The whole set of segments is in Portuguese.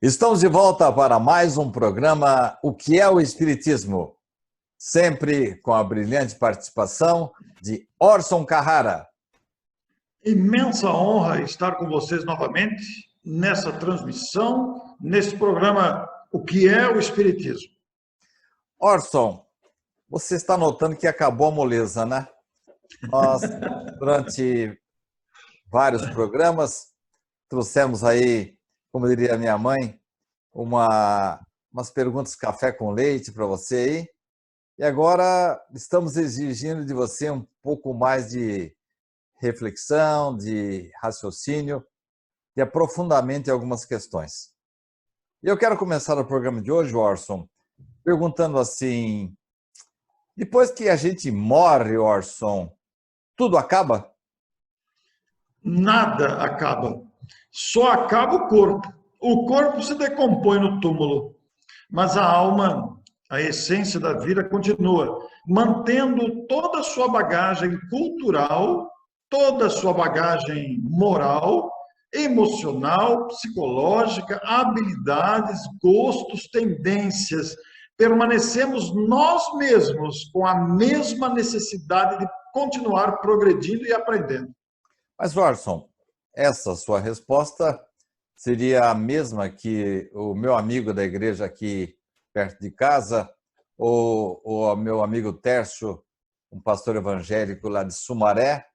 Estamos de volta para mais um programa O que é o Espiritismo? Sempre com a brilhante participação de Orson Carrara. Imensa honra estar com vocês novamente nessa transmissão, nesse programa O que é o Espiritismo? Orson, você está notando que acabou a moleza, né? Nós, durante vários programas, trouxemos aí, como diria minha mãe, umas perguntas café com leite para você aí. E agora estamos exigindo de você um pouco mais de reflexão, de raciocínio, de aprofundamento em algumas questões. E eu quero começar o programa de hoje, Orson, perguntando assim: depois que a gente morre, Orson, tudo acaba? Nada acaba. Só acaba o corpo. O corpo se decompõe no túmulo, mas a alma, a essência da vida continua, mantendo toda a sua bagagem cultural, toda a sua bagagem moral, emocional, psicológica, habilidades, gostos, tendências. Permanecemos nós mesmos com a mesma necessidade de continuar progredindo e aprendendo. Mas, Orson, essa sua resposta seria a mesma que o meu amigo da igreja aqui perto de casa, ou o meu amigo Tércio, um pastor evangélico lá de Sumaré.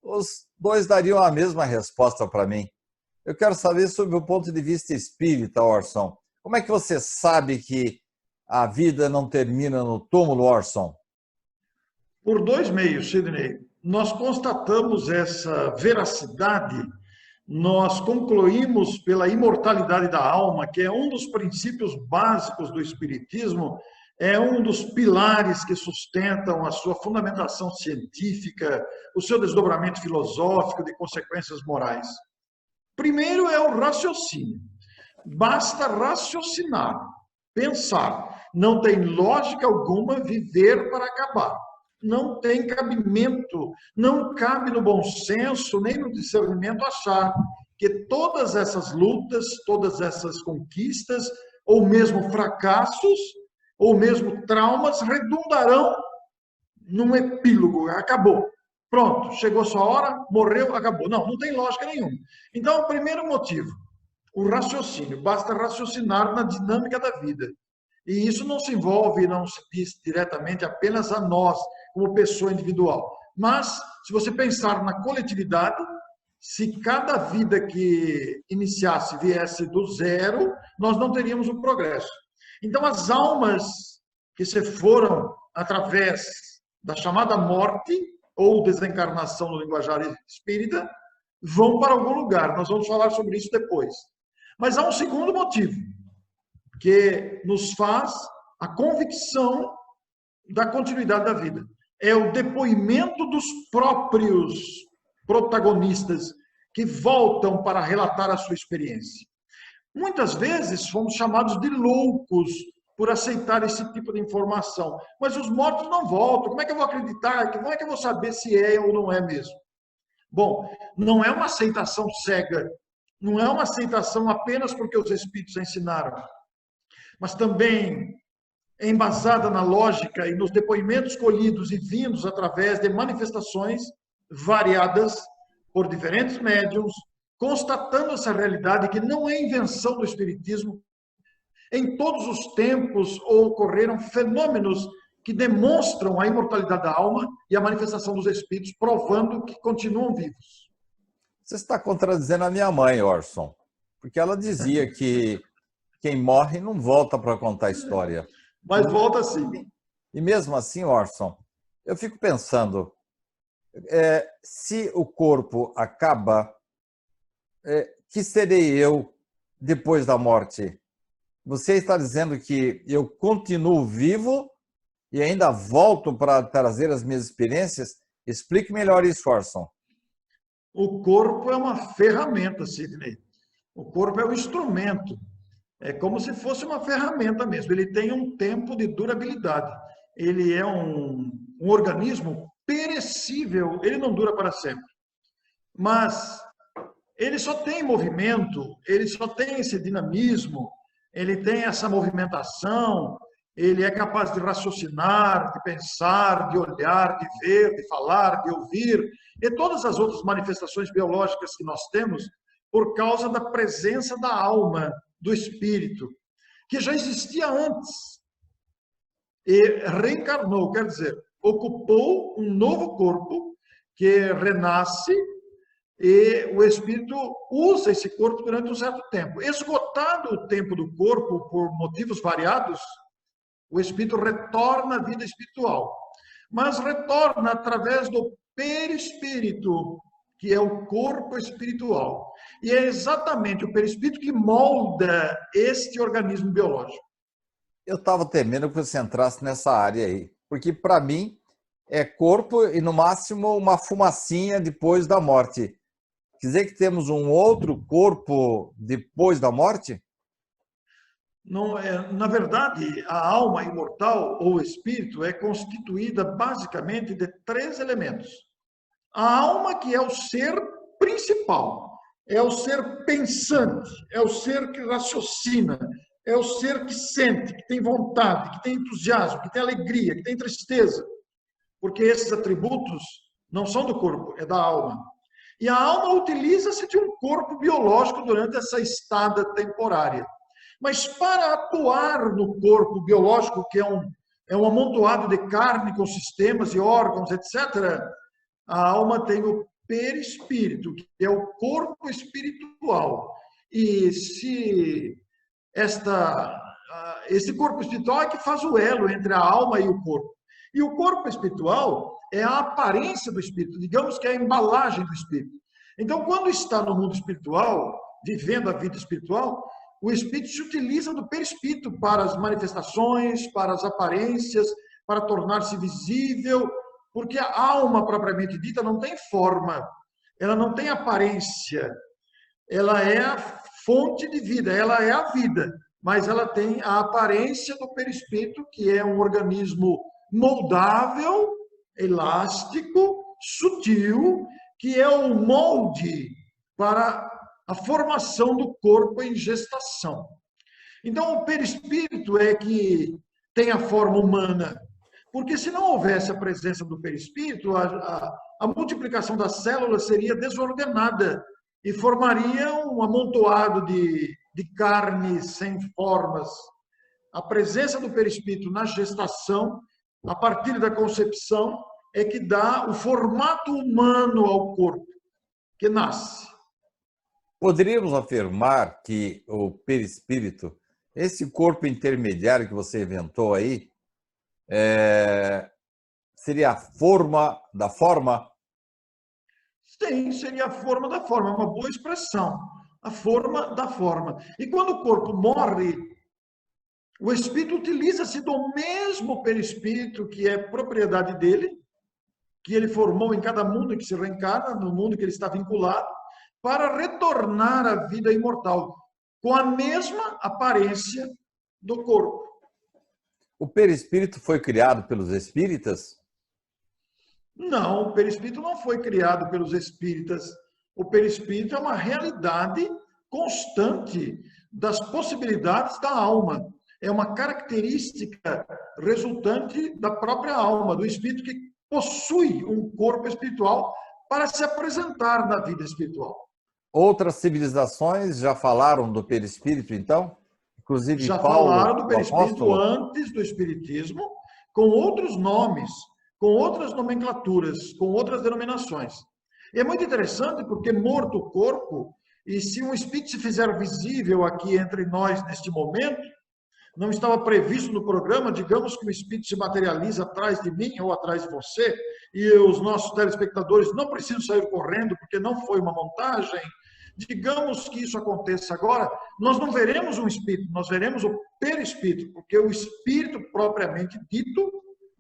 Os dois dariam a mesma resposta para mim. Eu quero saber sobre o ponto de vista espírita, Orson. Como é que você sabe que a vida não termina no túmulo, Orson? Por dois meios, Sidney. Nós constatamos essa veracidade, nós concluímos pela imortalidade da alma, que é um dos princípios básicos do Espiritismo, é um dos pilares que sustentam a sua fundamentação científica, o seu desdobramento filosófico de consequências morais. Primeiro é o raciocínio. Basta raciocinar, pensar. Não tem lógica alguma viver para acabar. Não tem cabimento, não cabe no bom senso, nem no discernimento achar que todas essas lutas, todas essas conquistas, ou mesmo fracassos, ou mesmo traumas, redundarão num epílogo, acabou. Pronto, chegou sua hora, morreu, acabou. Não, não tem lógica nenhuma. Então, o primeiro motivo, o raciocínio, basta raciocinar na dinâmica da vida. E isso não se envolve, não se diz diretamente apenas a nós, como pessoa individual. Mas, se você pensar na coletividade, se cada vida que iniciasse viesse do zero, nós não teríamos um progresso. Então, as almas que se foram através da chamada morte, ou desencarnação no linguajar espírita, vão para algum lugar. Nós vamos falar sobre isso depois. Mas há um segundo motivo, que nos faz a convicção da continuidade da vida. É o depoimento dos próprios protagonistas que voltam para relatar a sua experiência. Muitas vezes fomos chamados de loucos por aceitar esse tipo de informação, mas os mortos não voltam. Como é que eu vou acreditar? Como é que eu vou saber se é ou não é mesmo? Bom, não é uma aceitação cega, não é uma aceitação apenas porque os espíritos ensinaram, mas também é embasada na lógica e nos depoimentos colhidos e vindos através de manifestações variadas por diferentes médiuns, constatando essa realidade que não é invenção do Espiritismo. Em todos os tempos ocorreram fenômenos que demonstram a imortalidade da alma e a manifestação dos espíritos, provando que continuam vivos. Você está contradizendo a minha mãe, Orson, porque ela dizia que quem morre não volta para contar a história. Mas volta sim. E mesmo assim, Orson, eu fico pensando, se o corpo acaba, que serei eu depois da morte? Você está dizendo que eu continuo vivo e ainda volto para trazer as minhas experiências? Explique melhor isso, Orson. O corpo é uma ferramenta, Sidney. O corpo é um instrumento. É como se fosse uma ferramenta mesmo. Ele tem um tempo de durabilidade. Ele é um organismo perecível. Ele não dura para sempre. Mas ele só tem movimento, ele só tem esse dinamismo, ele tem essa movimentação, ele é capaz de raciocinar, de pensar, de olhar, de ver, de falar, de ouvir, e todas as outras manifestações biológicas que nós temos por causa da presença da alma, do espírito, que já existia antes e reencarnou, quer dizer, ocupou um novo corpo que renasce e o espírito usa esse corpo durante um certo tempo. Esgotado o tempo do corpo por motivos variados, o espírito retorna à vida espiritual, mas retorna através do perispírito, que é o corpo espiritual. E é exatamente o perispírito que molda este organismo biológico. Eu estava temendo que você entrasse nessa área aí, porque para mim é corpo e no máximo uma fumacinha depois da morte. Quer dizer que temos um outro corpo depois da morte? Não é, na verdade, a alma imortal ou espírito é constituída basicamente de três elementos. A alma, que é o ser principal, é o ser pensante, é o ser que raciocina, é o ser que sente, que tem vontade, que tem entusiasmo, que tem alegria, que tem tristeza, porque esses atributos não são do corpo, é da alma. E a alma utiliza-se de um corpo biológico durante essa estada temporária. Mas para atuar no corpo biológico, que é um amontoado de carne com sistemas e órgãos, etc., a alma tem o perispírito, que é o corpo espiritual. E se esse corpo espiritual é que faz o elo entre a alma e o corpo. E o corpo espiritual é a aparência do espírito, digamos que é a embalagem do espírito. Então, quando está no mundo espiritual, vivendo a vida espiritual, o espírito se utiliza do perispírito para as manifestações, para as aparências, para tornar-se visível, porque a alma propriamente dita não tem forma, ela não tem aparência, ela é a fonte de vida, ela é a vida, mas ela tem a aparência do perispírito, que é um organismo moldável, elástico, sutil, que é o molde para a formação do corpo em gestação. Então, o perispírito é que tem a forma humana, porque se não houvesse a presença do perispírito, a multiplicação das células seria desordenada e formaria um amontoado de carne sem formas. A presença do perispírito na gestação, a partir da concepção, é que dá o formato humano ao corpo, que nasce. Poderíamos afirmar que o perispírito, esse corpo intermediário que você inventou aí, seria a forma da forma? Sim, seria a forma da forma, uma boa expressão. A forma da forma. E quando o corpo morre, o espírito utiliza-se do mesmo perispírito que é propriedade dele, que ele formou em cada mundo em que se reencarna, no mundo que ele está vinculado, para retornar à vida imortal, com a mesma aparência do corpo. O perispírito foi criado pelos espíritas? Não, o perispírito não foi criado pelos espíritas. O perispírito é uma realidade constante das possibilidades da alma. É uma característica resultante da própria alma, do espírito que possui um corpo espiritual para se apresentar na vida espiritual. Outras civilizações já falaram do perispírito, então? Inclusive Já Paulo, falaram do o perispírito apóstolo? antes do espiritismo, com outros nomes, com outras nomenclaturas, com outras denominações. E é muito interessante porque morto o corpo, e se um espírito se fizer visível aqui entre nós neste momento, não estava previsto no programa, digamos que o espírito se materializa atrás de mim ou atrás de você, e os nossos telespectadores não precisam sair correndo porque não foi uma montagem. Digamos que isso aconteça agora, nós não veremos um espírito, nós veremos o perispírito, porque o espírito propriamente dito,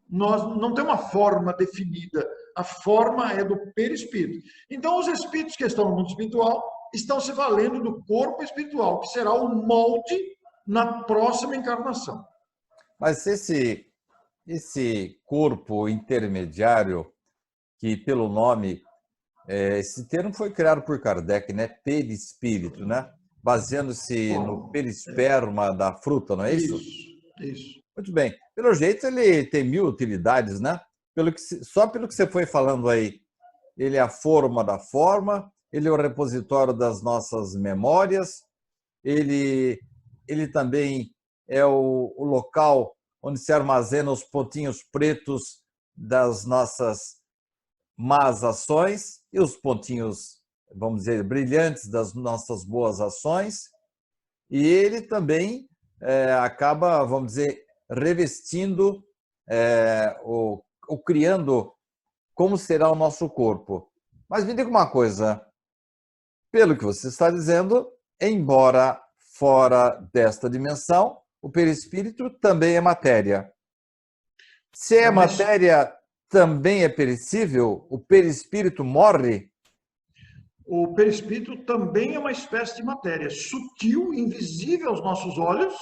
nós não tem uma forma definida, a forma é do perispírito. Então, os espíritos que estão no mundo espiritual estão se valendo do corpo espiritual, que será o molde na próxima encarnação. Mas esse corpo intermediário, que pelo nome Esse termo foi criado por Kardec, né? Perispírito, né? Baseando-se no perisperma da fruta, não é isso? Isso. Muito bem. Pelo jeito, ele tem mil utilidades, né? Só pelo que você foi falando aí. Ele é a forma da forma, ele é o repositório das nossas memórias, ele também é o local onde se armazena os pontinhos pretos das nossas más ações e os pontinhos, vamos dizer, brilhantes das nossas boas ações. E ele também acaba, vamos dizer, revestindo ou criando como será o nosso corpo. Mas me diga uma coisa, pelo que você está dizendo, embora fora desta dimensão, o perispírito também é matéria. Se é matéria, também é perecível? O perispírito morre? O perispírito também é uma espécie de matéria, sutil, invisível aos nossos olhos,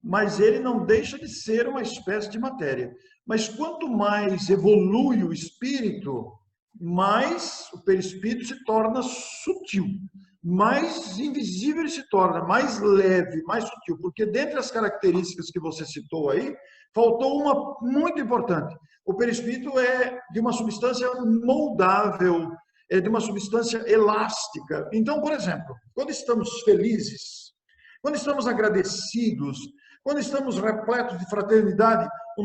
mas ele não deixa de ser uma espécie de matéria. Mas quanto mais evolui o espírito, mais o perispírito se torna sutil, mais invisível ele se torna, mais leve, mais sutil. Porque dentre as características que você citou aí, faltou uma muito importante. O perispírito é de uma substância moldável, é de uma substância elástica. Então, por exemplo, quando estamos felizes, quando estamos agradecidos, quando estamos repletos de fraternidade, o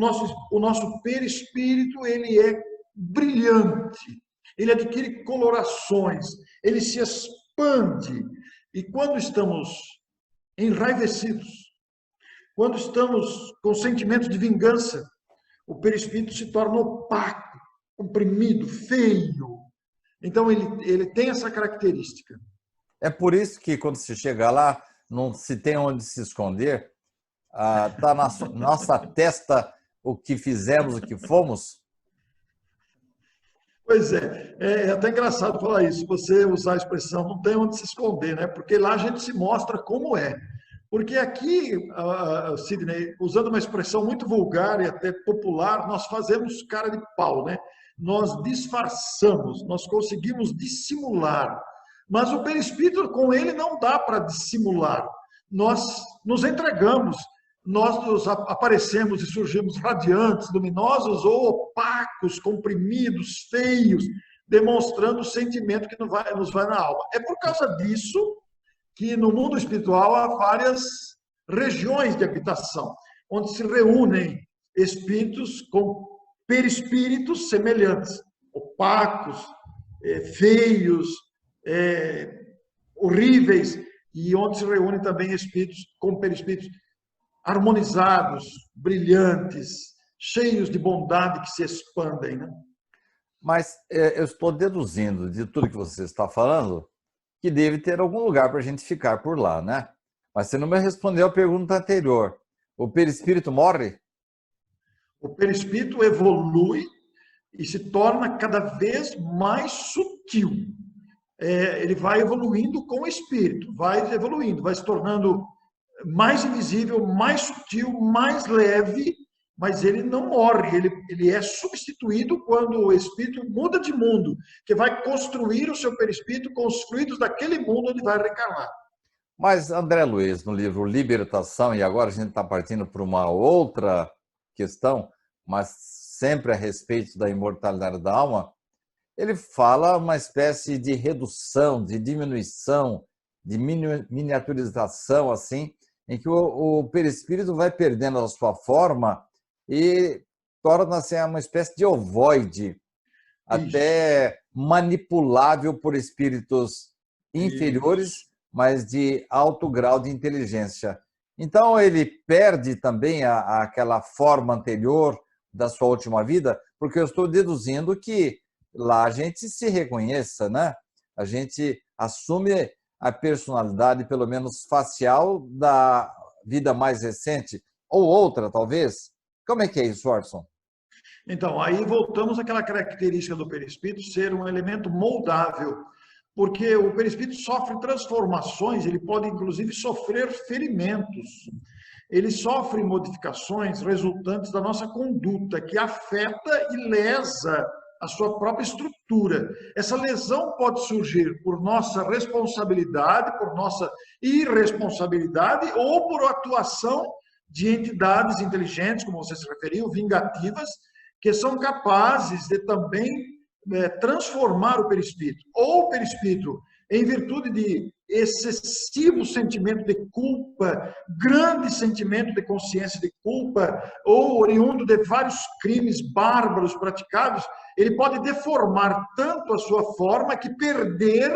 nosso perispírito ele é brilhante, ele adquire colorações, ele se expande. E quando estamos enraivecidos, quando estamos com sentimentos de vingança, o perispírito se torna opaco, comprimido, feio. Então, ele tem essa característica. É por isso que, quando se chega lá, não se tem onde se esconder, está na nossa testa o que fizemos, o que fomos? Pois é até engraçado falar isso, você usar a expressão não tem onde se esconder, né? Porque lá a gente se mostra como é. Porque aqui, Sidney, usando uma expressão muito vulgar e até popular, nós fazemos cara de pau, né? Nós disfarçamos, nós conseguimos dissimular. Mas o perispírito, com ele, não dá para dissimular. Nós nos entregamos, nós aparecemos e surgimos radiantes, luminosos ou opacos, comprimidos, feios, demonstrando o sentimento que nos vai na alma. É por causa disso que no mundo espiritual há várias regiões de habitação, onde se reúnem espíritos com perispíritos semelhantes, opacos, feios, horríveis, e onde se reúnem também espíritos com perispíritos harmonizados, brilhantes, cheios de bondade que se expandem, né? Mas eu estou deduzindo de tudo que você está falando que deve ter algum lugar para a gente ficar por lá, né? Mas você não me respondeu a pergunta anterior. O perispírito morre? O perispírito evolui e se torna cada vez mais sutil. Ele vai evoluindo com o espírito, vai evoluindo, vai se tornando mais invisível, mais sutil, mais leve, mas ele não morre, ele é substituído quando o espírito muda de mundo, que vai construir o seu perispírito com os fluidos daquele mundo onde vai reencarnar. Mas André Luiz, no livro Libertação, e agora a gente está partindo para uma outra questão, mas sempre a respeito da imortalidade da alma, ele fala uma espécie de redução, de diminuição, de miniaturização, assim, em que o perispírito vai perdendo a sua forma e torna-se uma espécie de ovoide, até manipulável por espíritos inferiores, mas de alto grau de inteligência. Então, ele perde também aquela forma anterior da sua última vida, porque eu estou deduzindo que lá a gente se reconheça, né? A gente assume a personalidade, pelo menos facial, da vida mais recente, ou outra, talvez. Como é que é isso, Orson? Então, aí voltamos àquela característica do perispírito ser um elemento moldável, porque o perispírito sofre transformações, ele pode inclusive sofrer ferimentos, ele sofre modificações resultantes da nossa conduta, que afeta e lesa a sua própria estrutura. Essa lesão pode surgir por nossa responsabilidade, por nossa irresponsabilidade ou por atuação de entidades inteligentes, como você se referiu, vingativas, que são capazes de também transformar o perispírito. Ou o perispírito, em virtude de excessivo sentimento de culpa, grande sentimento de consciência de culpa, ou oriundo de vários crimes bárbaros praticados, ele pode deformar tanto a sua forma que perder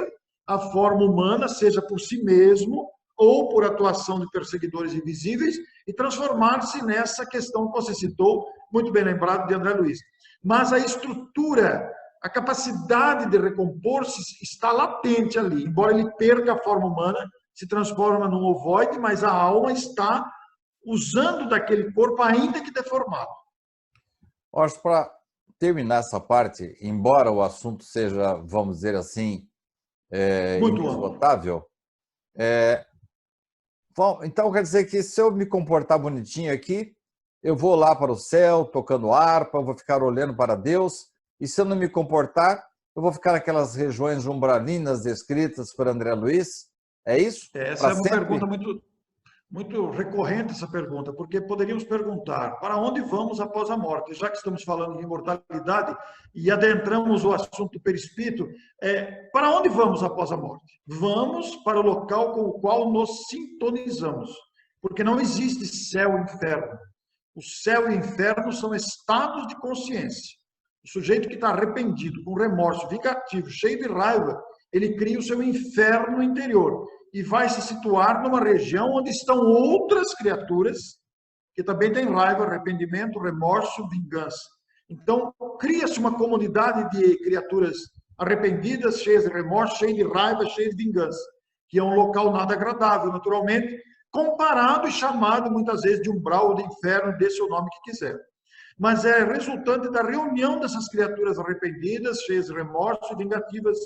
a forma humana, seja por si mesmo ou por atuação de perseguidores invisíveis, e transformar-se nessa questão que você citou, muito bem lembrado, de André Luiz. Mas a estrutura, a capacidade de recompor-se está latente ali. Embora ele perca a forma humana, se transforma num ovoide, mas a alma está usando daquele corpo, ainda que deformado. Acho para terminar essa parte, embora o assunto seja, vamos dizer assim, inesgotável, então quer dizer que se eu me comportar bonitinho aqui, eu vou lá para o céu, tocando harpa, eu vou ficar olhando para Deus, e se eu não me comportar, eu vou ficar naquelas regiões umbralinas descritas por André Luiz? É isso? Essa é uma pergunta muito recorrente, essa pergunta, porque poderíamos perguntar, para onde vamos após a morte? Já que estamos falando de imortalidade e adentramos o assunto do perispírito, para onde vamos após a morte? Vamos para o local com o qual nos sintonizamos, porque não existe céu e inferno. O céu e o inferno são estados de consciência. O sujeito que está arrependido, com remorso, vingativo, cheio de raiva, ele cria o seu inferno interior e vai se situar numa região onde estão outras criaturas que também têm raiva, arrependimento, remorso, vingança. Então, cria-se uma comunidade de criaturas arrependidas, cheias de remorso, cheias de raiva, cheias de vingança, que é um local nada agradável, naturalmente, comparado e chamado muitas vezes de umbral ou de inferno, dê seu nome que quiser. Mas é resultante da reunião dessas criaturas arrependidas, cheias de remorso, vingativas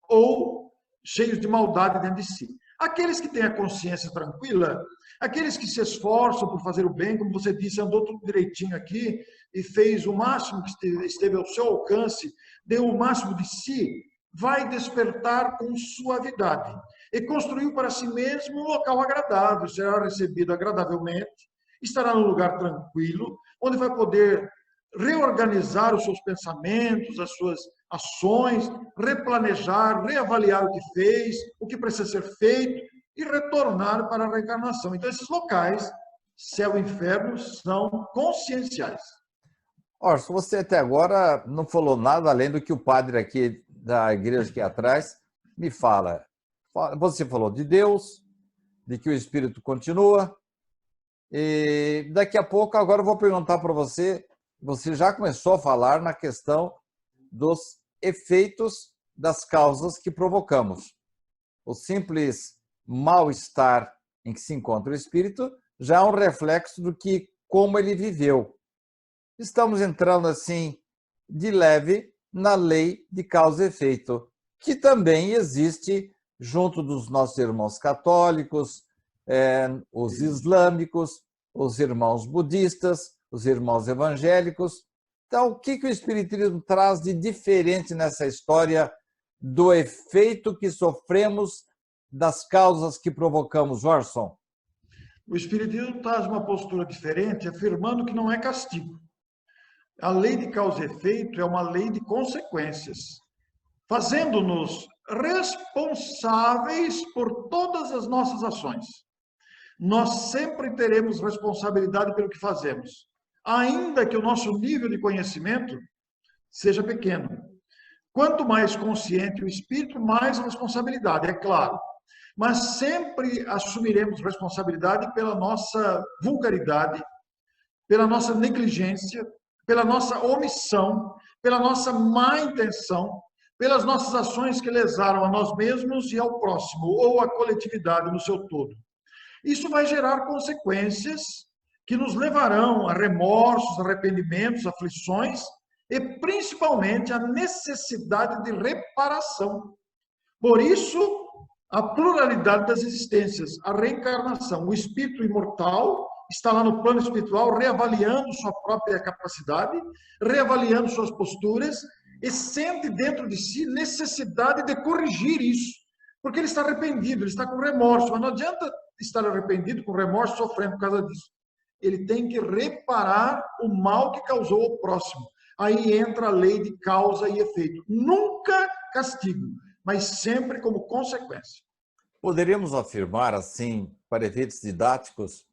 ou cheios de maldade dentro de si. Aqueles que têm a consciência tranquila, aqueles que se esforçam por fazer o bem, como você disse, andou tudo direitinho aqui e fez o máximo que esteve ao seu alcance, deu o máximo de si, vai despertar com suavidade e construiu para si mesmo um local agradável, será recebido agradavelmente, estará num lugar tranquilo, onde vai poder reorganizar os seus pensamentos, as suas ações, replanejar, reavaliar o que fez, o que precisa ser feito e retornar para a reencarnação. Então, esses locais, céu e inferno, são conscienciais. Orson, você até agora não falou nada além do que o padre aqui da igreja aqui atrás me fala. Você falou de Deus, de que o Espírito continua, e daqui a pouco, agora eu vou perguntar para você, você já começou a falar na questão dos efeitos das causas que provocamos. O simples mal-estar em que se encontra o espírito já é um reflexo do que, como ele viveu. Estamos entrando assim de leve na lei de causa e efeito, que também existe junto dos nossos irmãos católicos, os islâmicos, os irmãos budistas, os irmãos evangélicos. Então, o que o Espiritismo traz de diferente nessa história do efeito que sofremos das causas que provocamos, Orson? O Espiritismo traz uma postura diferente, afirmando que não é castigo. A lei de causa e efeito é uma lei de consequências, fazendo-nos responsáveis por todas as nossas ações. Nós sempre teremos responsabilidade pelo que fazemos, ainda que o nosso nível de conhecimento seja pequeno. Quanto mais consciente o espírito, mais responsabilidade, é claro. Mas sempre assumiremos responsabilidade pela nossa vulgaridade, pela nossa negligência, pela nossa omissão, pela nossa má intenção, pelas nossas ações que lesaram a nós mesmos e ao próximo, ou à coletividade no seu todo. Isso vai gerar consequências que nos levarão a remorsos, arrependimentos, aflições e, principalmente, a necessidade de reparação. Por isso, a pluralidade das existências, a reencarnação. O espírito imortal está lá no plano espiritual reavaliando sua própria capacidade, reavaliando suas posturas e sente dentro de si necessidade de corrigir isso, porque ele está arrependido, ele está com remorso, mas não adianta estar arrependido, com remorso, sofrendo por causa disso. Ele tem que reparar o mal que causou ao próximo. Aí entra a lei de causa e efeito. Nunca castigo, mas sempre como consequência. Poderíamos afirmar, assim, para efeitos didáticos,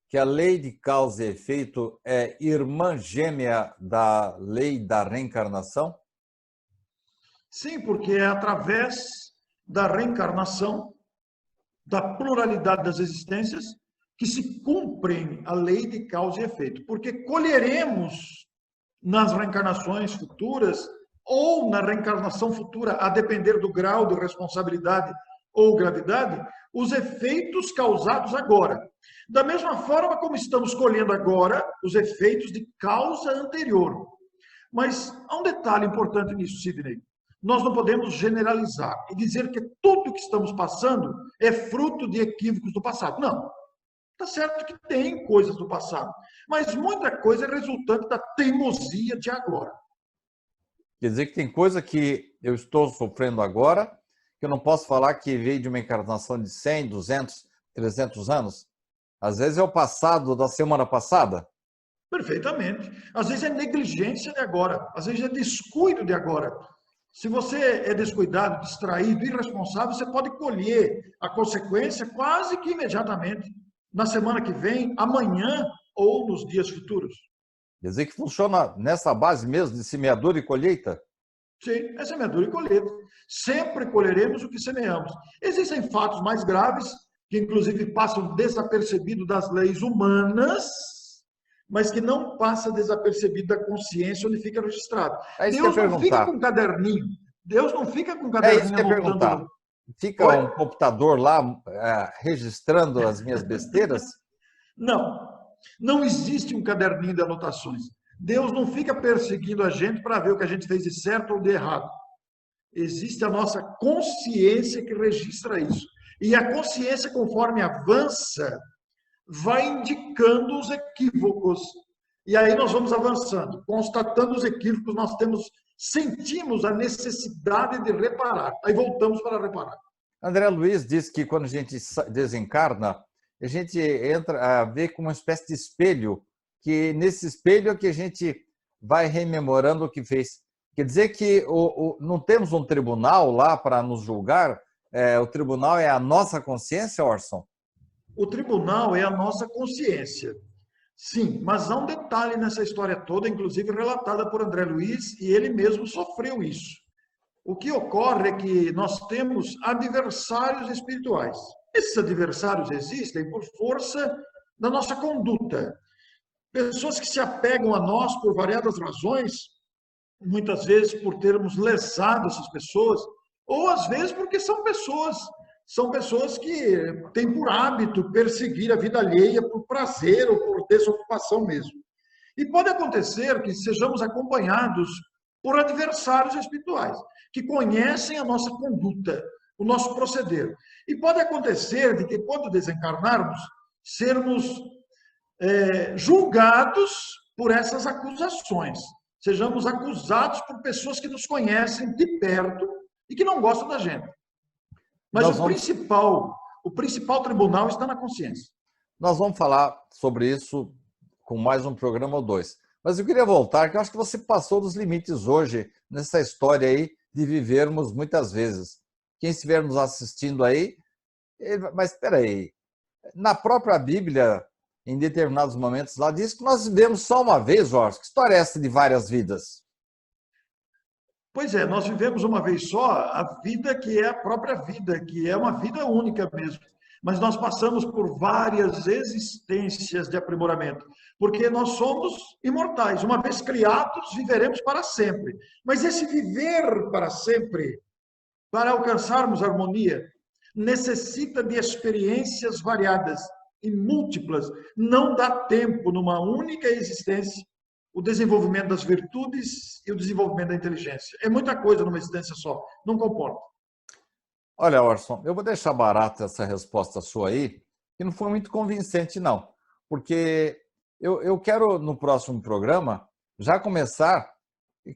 que a lei de causa e efeito é irmã gêmea da lei da reencarnação? Sim, porque é através da reencarnação, da pluralidade das existências, que se cumprem a lei de causa e efeito. Porque colheremos nas reencarnações futuras, ou na reencarnação futura, a depender do grau de responsabilidade ou gravidade, os efeitos causados agora. Da mesma forma como estamos colhendo agora os efeitos de causa anterior. Mas há um detalhe importante nisso, Sidney. Nós não podemos generalizar e dizer que tudo que estamos passando é fruto de equívocos do passado. Não. Está certo que tem coisas do passado, mas muita coisa é resultante da teimosia de agora. Quer dizer que tem coisa que eu estou sofrendo agora, que eu não posso falar que veio de uma encarnação de 100, 200, 300 anos? Às vezes é o passado da semana passada. Perfeitamente. Às vezes é negligência de agora, às vezes é descuido de agora. Se você é descuidado, distraído, irresponsável, você pode colher a consequência quase que imediatamente, na semana que vem, amanhã ou nos dias futuros. Quer dizer que funciona nessa base mesmo de semeadura e colheita? Sim, é semeadura e colheita. Sempre colheremos o que semeamos. Existem fatos mais graves, que inclusive passam desapercebido das leis humanas, mas que não passa desapercebido da consciência onde fica registrado. É isso que eu Deus ia não fica perguntar. com um caderninho. Deus não fica com um É isso caderninho que eu ia perguntar. anotando. Fica Oi? um computador lá registrando as minhas besteiras? Não. Não existe um caderninho de anotações. Deus não fica perseguindo a gente para ver o que a gente fez de certo ou de errado. Existe a nossa consciência que registra isso. E a consciência, conforme avança, vai indicando os equívocos. E aí nós vamos avançando. Constatando os equívocos, nós sentimos a necessidade de reparar. Aí voltamos para reparar. André Luiz diz que quando a gente desencarna, a gente entra a ver como uma espécie de espelho, que nesse espelho é que a gente vai rememorando o que fez. Quer dizer que não temos um tribunal lá para nos julgar? O tribunal é a nossa consciência, Orson? O tribunal é a nossa consciência. Sim, mas há um detalhe nessa história toda, inclusive relatada por André Luiz, e ele mesmo sofreu isso. O que ocorre é que nós temos adversários espirituais. Esses adversários existem por força da nossa conduta. Pessoas que se apegam a nós por variadas razões, muitas vezes por termos lesado essas pessoas, ou às vezes porque são pessoas que têm por hábito perseguir a vida alheia por prazer ou por desocupação mesmo. E pode acontecer que sejamos acompanhados por adversários espirituais, que conhecem a nossa conduta, o nosso proceder. E pode acontecer de que, quando desencarnarmos, sermos julgados por essas acusações. Sejamos acusados por pessoas que nos conhecem de perto e que não gostam da gente. Mas o principal tribunal está na consciência. Nós vamos falar sobre isso com mais um programa ou dois. Mas eu queria voltar, que eu acho que você passou dos limites hoje nessa história aí de vivermos muitas vezes. Quem estiver nos assistindo aí, mas espera aí, na própria Bíblia, em determinados momentos lá, diz que nós vivemos só uma vez, Jorge. Que história é essa de várias vidas? Pois é, nós vivemos uma vez só a vida que é a própria vida, que é uma vida única mesmo. Mas nós passamos por várias existências de aprimoramento, porque nós somos imortais. Uma vez criados, viveremos para sempre. Mas esse viver para sempre, para alcançarmos harmonia, necessita de experiências variadas e múltiplas. Não dá tempo, numa única existência, o desenvolvimento das virtudes e o desenvolvimento da inteligência. É muita coisa numa existência só, não comporta. Olha, Orson, eu vou deixar barata essa resposta sua aí, que não foi muito convincente, não. Porque eu quero, no próximo programa, já começar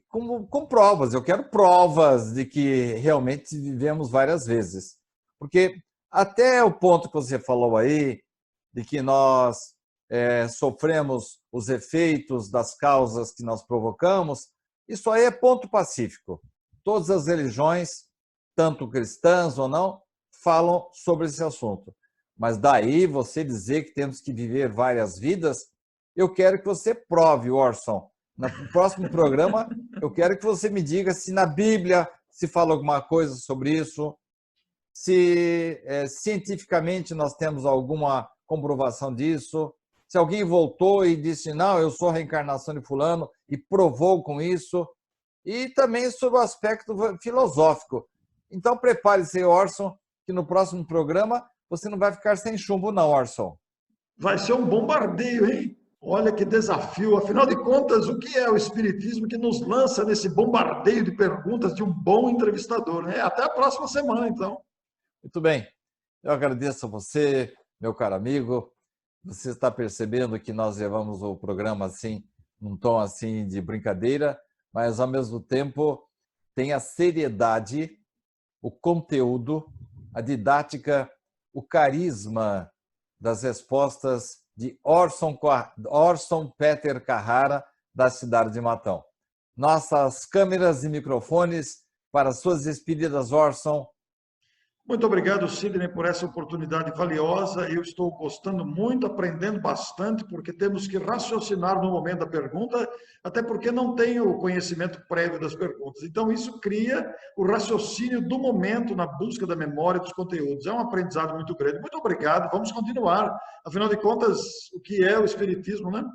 com provas. Eu quero provas de que realmente vivemos várias vezes. Porque até o ponto que você falou aí, de que nós sofremos os efeitos das causas que nós provocamos, isso aí é ponto pacífico. Todas as religiões, tanto cristãs ou não, falam sobre esse assunto. Mas daí você dizer que temos que viver várias vidas, eu quero que você prove, Orson. No próximo programa, eu quero que você me diga se na Bíblia se fala alguma coisa sobre isso, se cientificamente nós temos alguma comprovação disso, se alguém voltou e disse, não, eu sou a reencarnação de fulano e provou com isso, e também sobre o aspecto filosófico. Então, prepare-se, Orson, que no próximo programa você não vai ficar sem chumbo, não, Orson. Vai ser um bombardeio, hein? Olha que desafio. Afinal de contas, o que é o Espiritismo que nos lança nesse bombardeio de perguntas de um bom entrevistador, né? Até a próxima semana, então. Muito bem. Eu agradeço a você, meu caro amigo. Você está percebendo que nós levamos o programa assim, num tom assim de brincadeira, mas ao mesmo tempo tem a seriedade, o conteúdo, a didática, o carisma das respostas de Orson Peter Carrara, da cidade de Matão. Nossas câmeras e microfones para suas despedidas, Orson. Muito obrigado, Sidney, por essa oportunidade valiosa. Eu estou gostando muito, aprendendo bastante, porque temos que raciocinar no momento da pergunta, até porque não tenho o conhecimento prévio das perguntas. Então, isso cria o raciocínio do momento na busca da memória dos conteúdos. É um aprendizado muito grande. Muito obrigado. Vamos continuar. Afinal de contas, o que é o Espiritismo, né?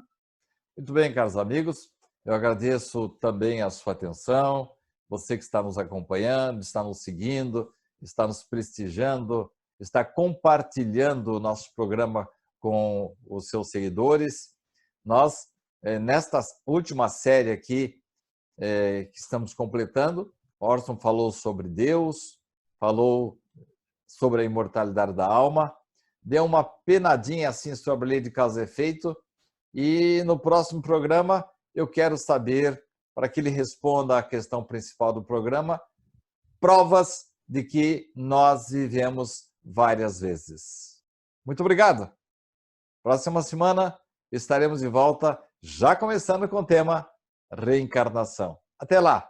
Muito bem, caros amigos. Eu agradeço também a sua atenção, você que está nos acompanhando, está nos seguindo, está nos prestigiando, está compartilhando o nosso programa com os seus seguidores. Nós, nesta última série aqui, que estamos completando, Orson falou sobre Deus, falou sobre a imortalidade da alma, deu uma penadinha assim sobre a lei de causa e efeito, e no próximo programa eu quero saber, para que ele responda à questão principal do programa, provas de que nós vivemos várias vezes. Muito obrigado. Próxima semana estaremos de volta, já começando com o tema reencarnação. Até lá!